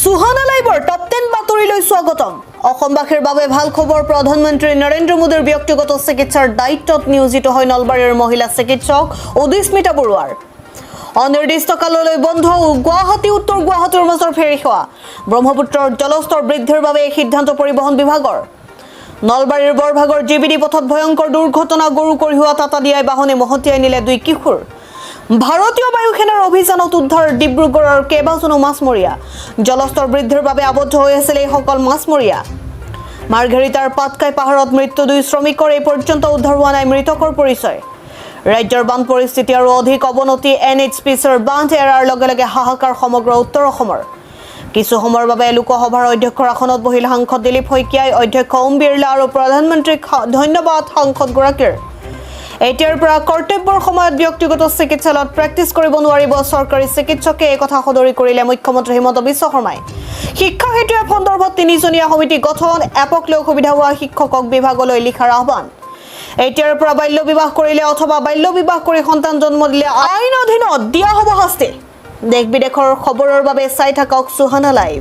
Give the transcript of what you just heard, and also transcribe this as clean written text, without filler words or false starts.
Suhana লাইভৰ top 10 বাতৰিলৈ স্বাগতম। অসমবাসীৰ বাবে ভাল খবৰ। প্ৰধানমন্ত্ৰী নৰেন্দ্ৰ মোদীৰ ব্যক্তিগত চিকিৎসাৰ দায়িত্বত নিয়োজিত হৈ নলবাৰীৰ মহিলা চিকিৎসক উদিস্মিতা বৰুৱাৰ অনিৰ্দিষ্ট কাললৈ বন্ধ গুৱাহাটী উত্তৰ গুৱাহাটীৰ মাজৰ ফেৰী সেৱা। ব্ৰহ্মপুত্ৰৰ জলস্তৰ বৃদ্ধিৰ বাবে এই সিদ্ধান্ত পৰিবহণ বিভাগৰ। নলবাৰীৰ বৰভাগৰ জিবিডি পথত ভয়ংকৰ দুৰ্ঘটনা। গৰু কঢ়িওৱা টাটা দিয়াই বাহনে মহতিয়াই নিলে 2 কিশোৰ। ভাৰতীয় বায়ুসেনাৰ অভিযানত উদ্ধাৰ ডিব্ৰুগড়ৰ কেইবাজনো মাছমৰীয়া। জলস্তৰ বৃদ্ধিৰ বাবে আবদ্ধ হৈ আছিল এই সকল মাছমৰীয়া। মাৰ্ঘেৰিটাৰ পাটকাই পাহাৰত মৃত্যু 2 শ্ৰমিকৰ। এই পৰ্যন্ত উদ্ধাৰ হোৱা নাই মৃতকৰ পৰিচয়। ৰাজ্যৰ বান পৰিস্থিতি আৰু অধিক অৱনতি। NHPCৰ বান্ধ এৰাৰ লগে লগে হাহাকাৰ সমগ্ৰ উত্তৰ অসমৰ। কিছু সময়ৰ বাবে লোকসভাৰ অধ্যক্ষৰ আসনত বহিল সাংসদ দিলীপ শইকীয়াই। অধ্যক্ষ ওম বিৰলা আৰু প্ৰধানমন্ত্ৰীক ধন্যবাদ সাংসদগৰাকীৰ। এতিয়াৰ পৰা কৰ্তব্যৰ সময়ত ব্যক্তিগত চিকিৎসালয়ত প্ৰেক্টিচ কৰিব নোৱাৰিব চৰকাৰী চিকিৎসকে। এই কথা সদৰি কৰিলে মুখ্যমন্ত্ৰী হিমন্ত বিশ্ব শৰ্মাই। শিক্ষা হেতু সন্দৰ্ভত 3জনীয়া সমিতি গঠন। এপক লৈ অসুবিধা হোৱা শিক্ষকক বিভাগলৈ লিখাৰ আহ্বান। এতিয়াৰ পৰা বাল্য বিবাহ কৰিলে অথবা বাল্য বিবাহ কৰি সন্তান জন্ম দিলে আইন অধীনত দিয়া হ'ব শাস্তি। দেশ বিদেশৰ খবৰৰ বাবে চাই থাকক সুহানা লাইভ।